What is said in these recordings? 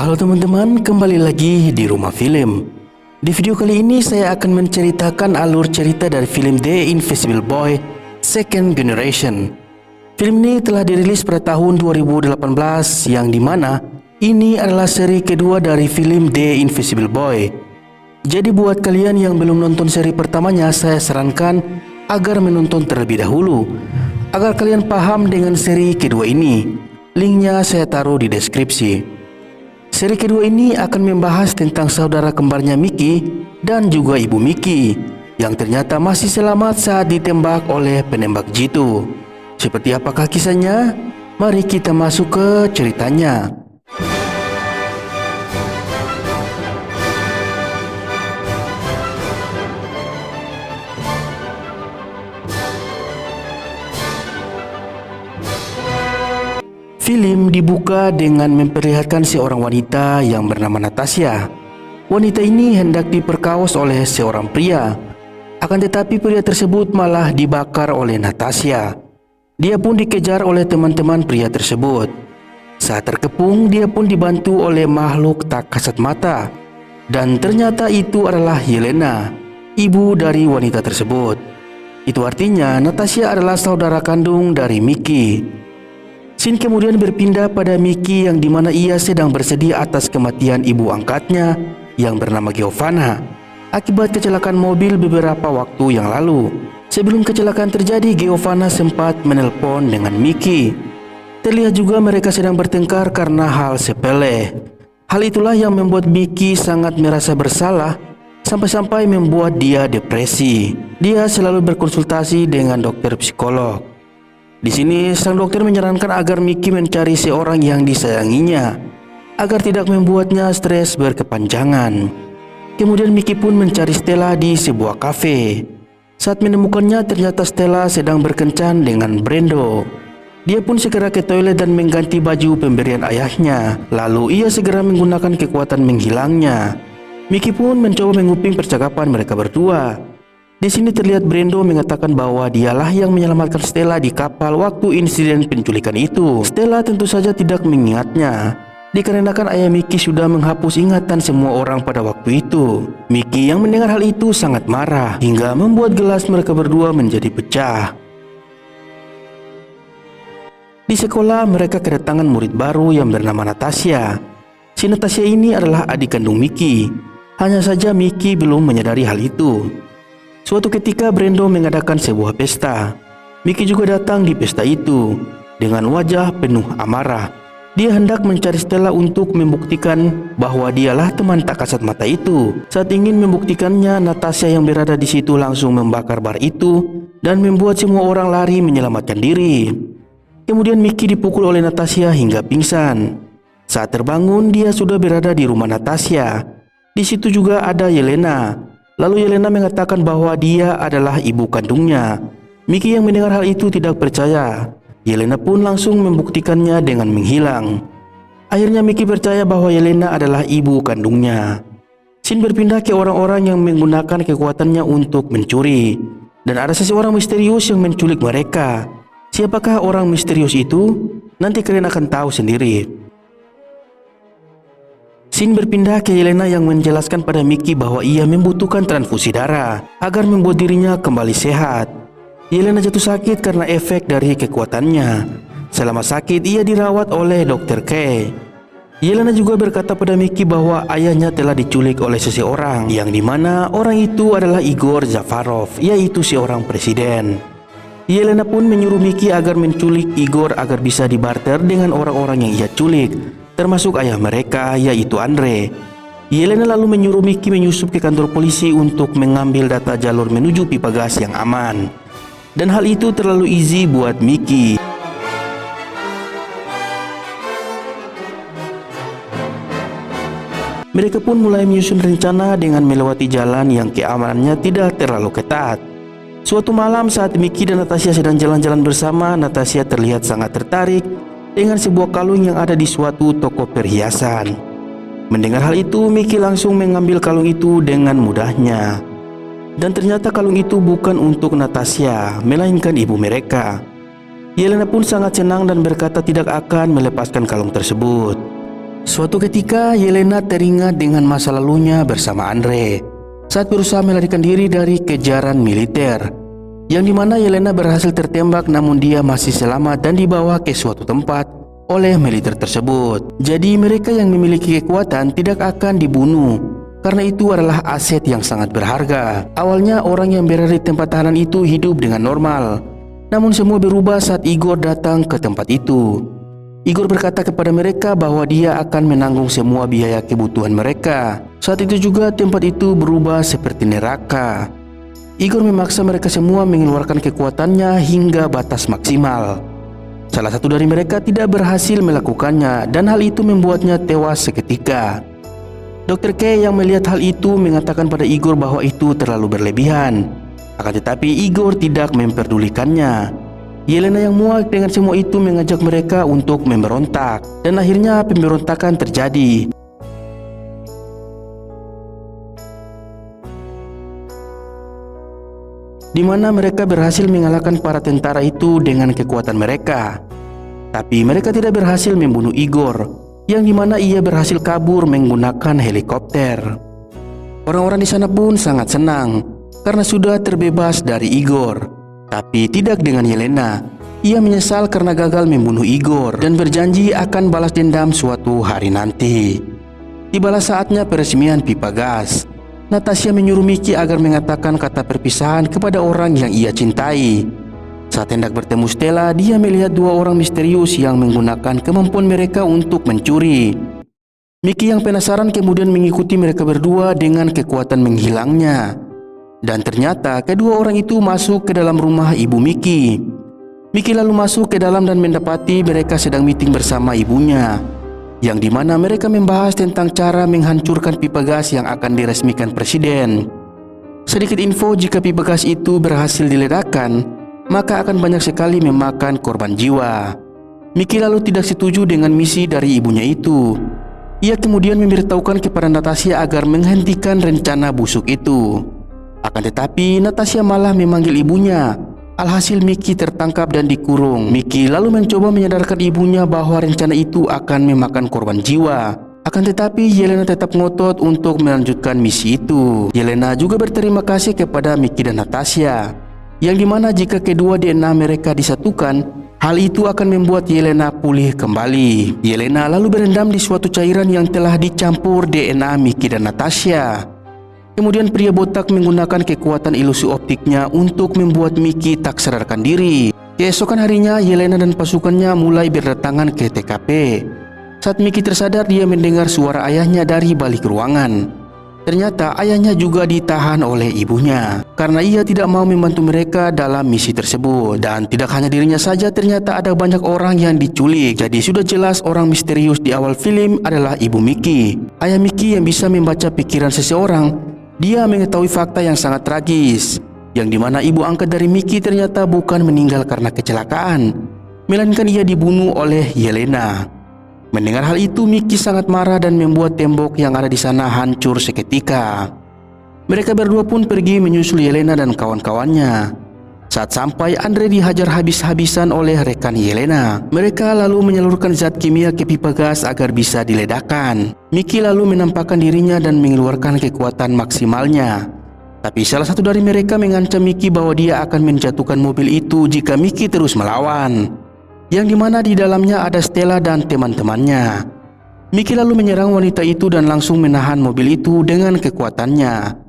Halo teman-teman, kembali lagi di Rumah Film. Di video kali ini saya akan menceritakan alur cerita dari film The Invisible Boy Second Generation. Film ini telah dirilis pada tahun 2018 yang dimana ini adalah seri kedua dari film The Invisible Boy. Jadi buat kalian yang belum nonton seri pertamanya, saya sarankan agar menonton terlebih dahulu agar kalian paham dengan seri kedua ini. Linknya saya taruh di deskripsi. Seri kedua ini akan membahas tentang saudara kembarnya Mickey dan juga ibu Mickey yang ternyata masih selamat saat ditembak oleh penembak jitu. Seperti apakah kisahnya? Mari kita masuk ke ceritanya. Film dibuka dengan memperlihatkan seorang wanita yang bernama Natasha. Wanita ini hendak diperkaos oleh seorang pria. Akan tetapi pria tersebut malah dibakar oleh Natasha. Dia pun dikejar oleh teman-teman pria tersebut. Saat terkepung, dia pun dibantu oleh makhluk tak kasat mata. Dan ternyata itu adalah Yelena, ibu dari wanita tersebut. Itu artinya Natasha adalah saudara kandung dari Mickey. Scene kemudian berpindah pada Mickey yang dimana ia sedang bersedih atas kematian ibu angkatnya yang bernama Giovanna akibat kecelakaan mobil beberapa waktu yang lalu. Sebelum kecelakaan terjadi, Giovanna sempat menelpon dengan Mickey. Terlihat juga mereka sedang bertengkar karena hal sepele. Hal itulah yang membuat Mickey sangat merasa bersalah sampai-sampai membuat dia depresi. Dia selalu berkonsultasi dengan dokter psikolog. Di sini sang dokter menyarankan agar Mickey mencari seorang yang disayanginya agar tidak membuatnya stres berkepanjangan. Kemudian Mickey pun mencari Stella di sebuah kafe. Saat menemukannya, ternyata Stella sedang berkencan dengan Brando. Dia pun segera ke toilet dan mengganti baju pemberian ayahnya. Lalu ia segera menggunakan kekuatan menghilangnya. Mickey pun mencoba menguping percakapan mereka berdua. Di sini terlihat Brando mengatakan bahwa dialah yang menyelamatkan Stella di kapal waktu insiden penculikan itu. Stella tentu saja tidak mengingatnya, dikarenakan ayah Mickey sudah menghapus ingatan semua orang pada waktu itu. Mickey yang mendengar hal itu sangat marah hingga membuat gelas mereka berdua menjadi pecah. Di sekolah mereka kedatangan murid baru yang bernama Natasha. Si Natasha ini adalah adik kandung Mickey. Hanya saja Mickey belum menyadari hal itu. Suatu ketika Brando mengadakan sebuah pesta. Mickey juga datang di pesta itu dengan wajah penuh amarah. Dia hendak mencari Stella untuk membuktikan bahwa dialah teman tak kasat mata itu. Saat ingin membuktikannya, Natasha yang berada di situ langsung membakar bar itu dan membuat semua orang lari menyelamatkan diri. Kemudian Mickey dipukul oleh Natasha hingga pingsan. Saat terbangun, dia sudah berada di rumah Natasha. Di situ juga ada Yelena. Lalu Yelena mengatakan bahwa dia adalah ibu kandungnya. Mickey yang mendengar hal itu tidak percaya. Yelena pun langsung membuktikannya dengan menghilang. Akhirnya Mickey percaya bahwa Yelena adalah ibu kandungnya. Scene berpindah ke orang-orang yang menggunakan kekuatannya untuk mencuri. Dan ada seseorang misterius yang menculik mereka. Siapakah orang misterius itu? Nanti kalian akan tahu sendiri. Scene berpindah ke Yelena yang menjelaskan pada Mickey bahwa ia membutuhkan transfusi darah agar membuat dirinya kembali sehat. Yelena jatuh sakit karena efek dari kekuatannya. Selama sakit, ia dirawat oleh Dr. K. Yelena juga berkata pada Mickey bahwa ayahnya telah diculik oleh seseorang yang dimana orang itu adalah Igor Zafarov, yaitu seorang presiden. Yelena pun menyuruh Mickey agar menculik Igor agar bisa dibarter dengan orang-orang yang ia culik, termasuk ayah mereka, yaitu Andre. Yelena lalu menyuruh Mickey menyusup ke kantor polisi untuk mengambil data jalur menuju pipa gas yang aman. Dan hal itu terlalu easy buat Mickey. Mereka pun mulai menyusun rencana dengan melewati jalan yang keamanannya tidak terlalu ketat. Suatu malam saat Mickey dan Natasha sedang jalan-jalan bersama, Natasha terlihat sangat tertarik dengan sebuah kalung yang ada di suatu toko perhiasan. Mendengar hal itu, Mickey langsung mengambil kalung itu dengan mudahnya. Dan ternyata kalung itu bukan untuk Natasha, melainkan ibu mereka. Yelena pun sangat senang dan berkata tidak akan melepaskan kalung tersebut. Suatu ketika Yelena teringat dengan masa lalunya bersama Andre saat berusaha melarikan diri dari kejaran militer, yang dimana Yelena berhasil tertembak namun dia masih selamat dan dibawa ke suatu tempat oleh militer tersebut. Jadi mereka yang memiliki kekuatan tidak akan dibunuh karena itu adalah aset yang sangat berharga. Awalnya orang yang berada di tempat tahanan itu hidup dengan normal, namun semua berubah saat Igor datang ke tempat itu. Igor berkata kepada mereka bahwa dia akan menanggung semua biaya kebutuhan mereka. Saat itu juga tempat itu berubah seperti neraka. Igor memaksa mereka semua mengeluarkan kekuatannya hingga batas maksimal. Salah satu dari mereka tidak berhasil melakukannya dan hal itu membuatnya tewas seketika. Dr. K yang melihat hal itu mengatakan pada Igor bahwa itu terlalu berlebihan. Akan tetapi Igor tidak memperdulikannya. Yelena yang muak dengan semua itu mengajak mereka untuk memberontak dan akhirnya pemberontakan terjadi. Di mana mereka berhasil mengalahkan para tentara itu dengan kekuatan mereka. Tapi mereka tidak berhasil membunuh Igor, yang dimana ia berhasil kabur menggunakan helikopter. Orang-orang di sana pun sangat senang karena sudah terbebas dari Igor. Tapi tidak dengan Yelena. Ia menyesal karena gagal membunuh Igor dan berjanji akan balas dendam suatu hari nanti. Tibalah saatnya peresmian pipa gas. Natasha menyuruh Mickey agar mengatakan kata perpisahan kepada orang yang ia cintai. Saat hendak bertemu Stella, dia melihat dua orang misterius yang menggunakan kemampuan mereka untuk mencuri. Mickey yang penasaran kemudian mengikuti mereka berdua dengan kekuatan menghilangnya. Dan ternyata kedua orang itu masuk ke dalam rumah ibu Mickey. Mickey lalu masuk ke dalam dan mendapati mereka sedang meeting bersama ibunya, yang dimana mereka membahas tentang cara menghancurkan pipa gas yang akan diresmikan presiden. Sedikit info, jika pipa gas itu berhasil diledakkan, maka akan banyak sekali memakan korban jiwa. Mickey lalu tidak setuju dengan misi dari ibunya itu. Ia kemudian memberitahukan kepada Natasha agar menghentikan rencana busuk itu. Akan tetapi Natasha malah memanggil ibunya. Alhasil Mickey tertangkap dan dikurung. Mickey lalu mencoba menyadarkan ibunya bahwa rencana itu akan memakan korban jiwa. Akan tetapi Yelena tetap ngotot untuk melanjutkan misi itu. Yelena juga berterima kasih kepada Mickey dan Natasha, yang dimana jika kedua DNA mereka disatukan, hal itu akan membuat Yelena pulih kembali. Yelena lalu berendam di suatu cairan yang telah dicampur DNA Mickey dan Natasha. Kemudian pria botak menggunakan kekuatan ilusi optiknya untuk membuat Mickey tak sadarkan diri. Keesokan harinya, Yelena dan pasukannya mulai berdatangan ke TKP. Saat Mickey tersadar, dia mendengar suara ayahnya dari balik ruangan. Ternyata ayahnya juga ditahan oleh ibunya karena ia tidak mau membantu mereka dalam misi tersebut. Dan tidak hanya dirinya saja, ternyata ada banyak orang yang diculik. Jadi sudah jelas orang misterius di awal film adalah ibu Mickey. Ayah Mickey yang bisa membaca pikiran seseorang. Dia mengetahui fakta yang sangat tragis, yang dimana ibu angkat dari Mickey ternyata bukan meninggal karena kecelakaan, melainkan ia dibunuh oleh Yelena. Mendengar hal itu, Mickey sangat marah dan membuat tembok yang ada di sana hancur seketika. Mereka berdua pun pergi menyusul Yelena dan kawan-kawannya. Saat sampai, Andre dihajar habis-habisan oleh rekan Yelena. Mereka lalu menyalurkan zat kimia ke pipa gas agar bisa diledakkan. Mickey lalu menampakkan dirinya dan mengeluarkan kekuatan maksimalnya. Tapi salah satu dari mereka mengancam Mickey bahwa dia akan menjatuhkan mobil itu jika Mickey terus melawan, yang dimana di dalamnya ada Stella dan teman-temannya. Mickey lalu menyerang wanita itu dan langsung menahan mobil itu dengan kekuatannya.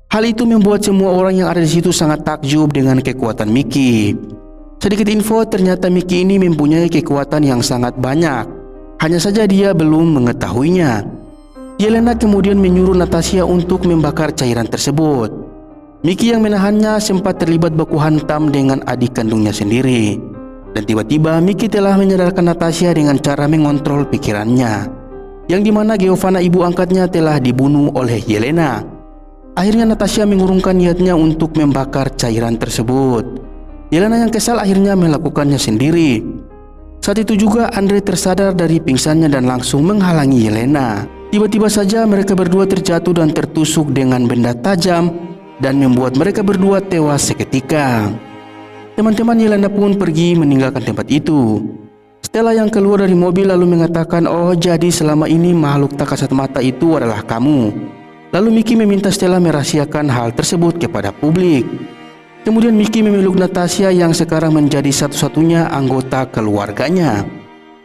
Hal itu membuat semua orang yang ada di situ sangat takjub dengan kekuatan Mickey. Sedikit info, ternyata Mickey ini mempunyai kekuatan yang sangat banyak. Hanya saja dia belum mengetahuinya. Yelena kemudian menyuruh Natasha untuk membakar cairan tersebut. Mickey yang menahannya sempat terlibat baku hantam dengan adik kandungnya sendiri. Dan tiba-tiba Mickey telah menyadarkan Natasha dengan cara mengontrol pikirannya, yang dimana Giovanna ibu angkatnya telah dibunuh oleh Yelena. Akhirnya Natasha mengurungkan niatnya untuk membakar cairan tersebut. Yelena yang kesal akhirnya melakukannya sendiri. Saat itu juga Andre tersadar dari pingsannya dan langsung menghalangi Yelena. Tiba-tiba saja mereka berdua terjatuh dan tertusuk dengan benda tajam dan membuat mereka berdua tewas seketika. Teman-teman Yelanda pun pergi meninggalkan tempat itu. Stella yang keluar dari mobil lalu mengatakan, "Oh, jadi selama ini makhluk tak kasat mata itu adalah kamu." Lalu Mickey meminta Stella merahasiakan hal tersebut kepada publik. Kemudian Mickey memeluk Natasha yang sekarang menjadi satu-satunya anggota keluarganya.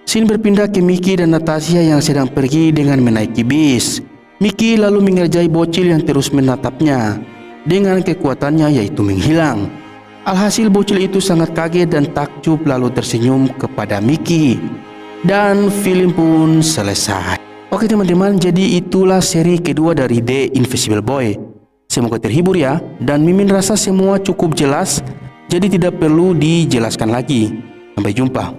Scene berpindah ke Mickey dan Natasha yang sedang pergi dengan menaiki bis. Mickey lalu mengerjai bocil yang terus menatapnya dengan kekuatannya yaitu menghilang. Alhasil bocil itu sangat kaget dan takjub lalu tersenyum kepada Mickey. Dan film pun selesai. Oke teman-teman, jadi itulah seri kedua dari The Invisible Boy. Semoga terhibur ya, dan Mimin rasa semua cukup jelas, jadi tidak perlu dijelaskan lagi. Sampai jumpa.